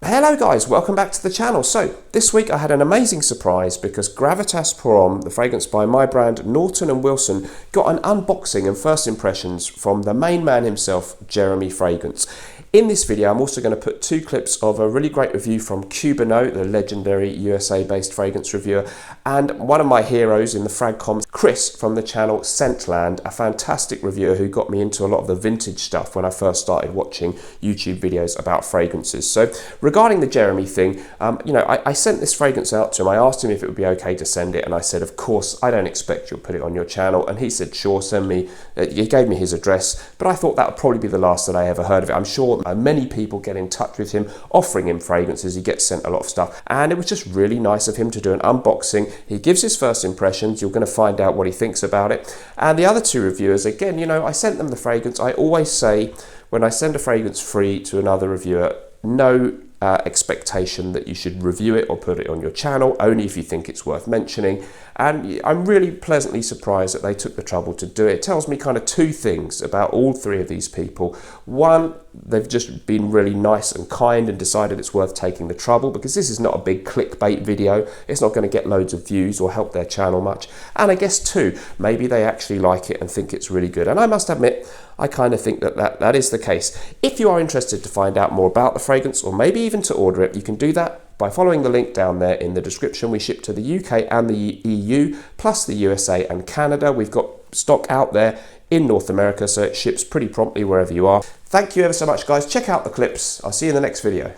Hello guys, welcome back to the channel. So this week I had an amazing surprise because Gravitas Pour Homme, the fragrance by my brand Naughton and Wilson, got an unboxing and first impressions from the main man himself, Jeremy Fragrance. In this video I'm also going to put two clips of a really great review from Cuba Know, the legendary USA based fragrance reviewer, and one of my heroes in the frag comms, Chris from the channel Scentland, a fantastic reviewer who got me into a lot of the vintage stuff when I first started watching YouTube videos about fragrances. So regarding the Jeremy thing, I sent this fragrance out to him. I asked him if it would be okay to send it, and I said, of course, I don't expect you'll put it on your channel. And he said, sure, send me. He gave me his address, but I thought that would probably be the last that I ever heard of it. I'm sure many people get in touch with him, offering him fragrances. He gets sent a lot of stuff, and it was just really nice of him to do an unboxing. He gives his first impressions. You're going to find out what he thinks about it. And the other two reviewers, again, I sent them the fragrance. I always say, when I send a fragrance free to another reviewer, no expectation that you should review it or put it on your channel, only if you think it's worth mentioning. And I'm really pleasantly surprised that they took the trouble to do it. It tells me kind of two things about all three of these people. One, they've just been really nice and kind and decided it's worth taking the trouble, because this is not a big clickbait video. It's not going to get loads of views or help their channel much. And I guess two, maybe they actually like it and think it's really good. And I must admit, I kind of think that is the case. If you are interested to find out more about the fragrance, or maybe even to order it, you can do that by following the link down there in the description. We ship to the UK and the EU, plus the USA and Canada. We've got stock out there in North America, so it ships pretty promptly wherever you are. Thank you ever so much, guys. Check out the clips. I'll see you in the next video.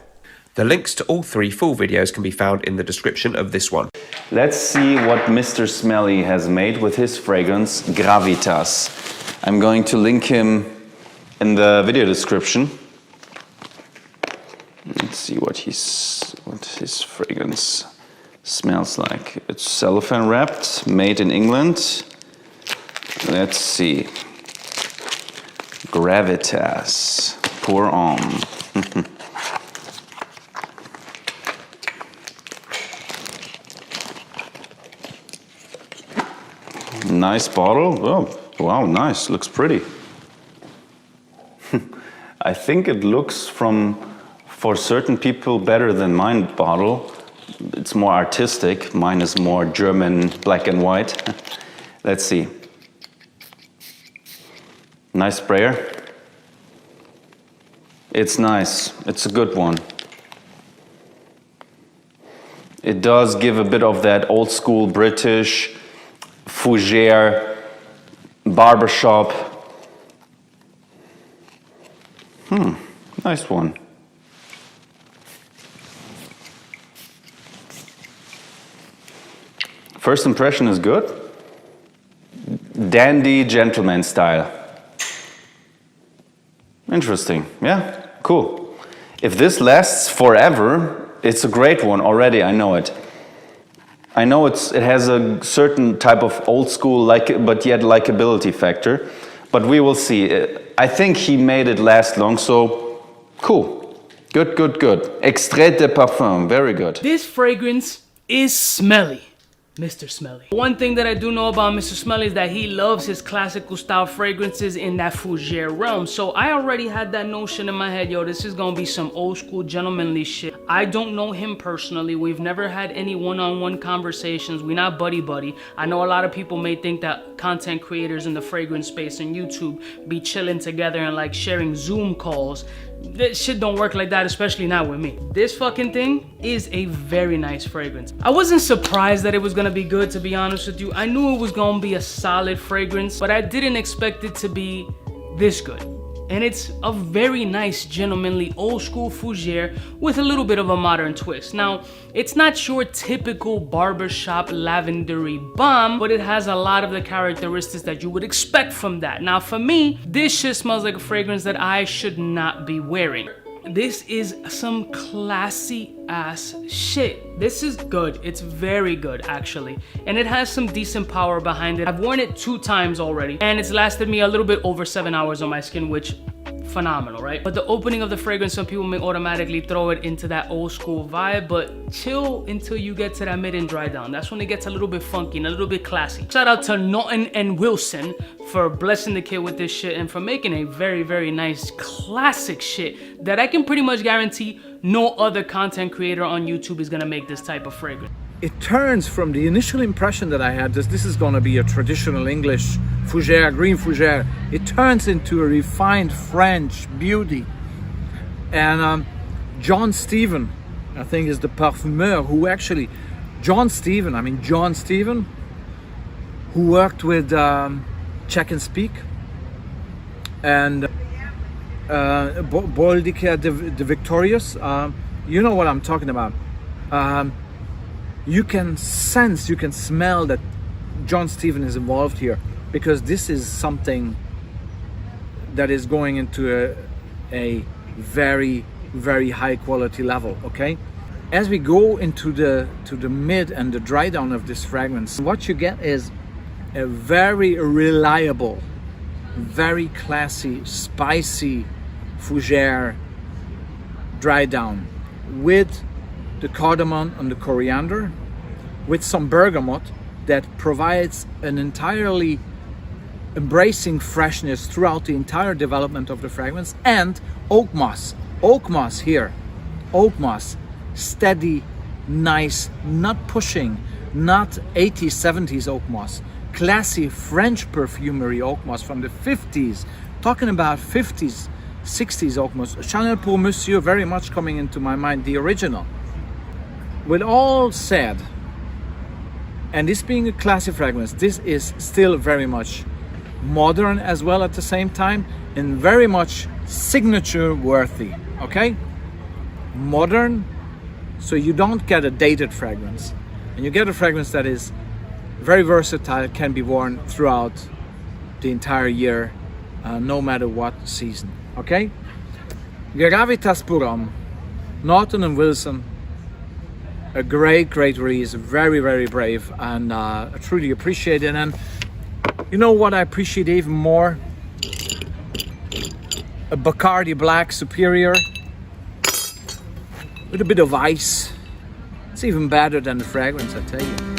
The links to all three full videos can be found in the description of this one. Let's see what Mr. Smelly has made with his fragrance, Gravitas. I'm going to link him in the video description. Let's see what his fragrance smells like. It's cellophane wrapped, made in England. Let's see. Gravitas Pour Homme. Nice bottle. Oh, wow, nice. Looks pretty. I think it looks for certain people better than mine bottle. It's more artistic. Mine is more German black and white. Let's see. Nice sprayer. It's nice. It's a good one. It does give a bit of that old school British fougere barbershop. Nice one. First impression is good. Dandy gentleman style. Interesting. Yeah, cool. If this lasts forever, it's a great one already. I know it. I know it has a certain type of old school but yet likability factor, but we will see. I think he made it last long, so cool. Good, good, good. Extrait de parfum, very good. This fragrance is smelly. Mr. Smelly. One thing that I do know about Mr. Smelly is that he loves his classical style fragrances in that fougere realm. So I already had that notion in my head, yo, this is gonna be some old school gentlemanly shit. I don't know him personally. We've never had any one-on-one conversations. We're not buddy-buddy. I know a lot of people may think that content creators in the fragrance space and YouTube be chilling together and like sharing Zoom calls. That shit don't work like that, especially not with me. This fucking thing is a very nice fragrance. I wasn't surprised that it was gonna be good, to be honest with you. I knew it was gonna be a solid fragrance, but I didn't expect it to be this good. And it's a very nice, gentlemanly, old school fougere with a little bit of a modern twist. Now, it's not your typical barbershop lavendery bomb, but it has a lot of the characteristics that you would expect from that. Now, for me, this shit smells like a fragrance that I should not be wearing. This is some classy ass shit. This is good. It's very good, actually. And it has some decent power behind it. I've worn it 2 times already, and it's lasted me a little bit over 7 hours on my skin, which phenomenal, right? But the opening of the fragrance, some people may automatically throw it into that old school vibe, but chill until you get to that mid and dry down. That's when it gets a little bit funky and a little bit classy. Shout out to Naughton and Wilson for blessing the kid with this shit and for making a very, very nice classic shit that I can pretty much guarantee no other content creator on YouTube is gonna make this type of fragrance. It turns from the initial impression that I had that this is going to be a traditional English fougère, green fougère. It turns into a refined French beauty. And John Stephen, I think, is the parfumeur who actually, John Stephen, who worked with Check and Speak and Boldicare de Victorious. You know what I'm talking about. You can sense, you can smell that John Stephen is involved here, because this is something that is going into a very, very high quality level, okay? As we go into the mid and the dry down of this fragrance, what you get is a very reliable, very classy, spicy fougère dry down with the cardamom and the coriander, with some bergamot that provides an entirely embracing freshness throughout the entire development of the fragrance, and oak moss. Oak moss here. Oak moss. Steady, nice, not pushing, not 80s, 70s oak moss. Classy French perfumery oak moss from the 50s. Talking about 50s, 60s oak moss. Chanel pour Monsieur very much coming into my mind, the original. With all said, and this being a classy fragrance, this is still very much modern as well at the same time, and very much signature worthy, okay? Modern, so you don't get a dated fragrance, and you get a fragrance that is very versatile, can be worn throughout the entire year, no matter what season, okay? Gravitas pour Homme, Naughton and Wilson. A great release, very, very brave, and I truly appreciate it. And you know what I appreciate even more? A Bacardi Black Superior with a bit of ice. It's even better than the fragrance, I tell you.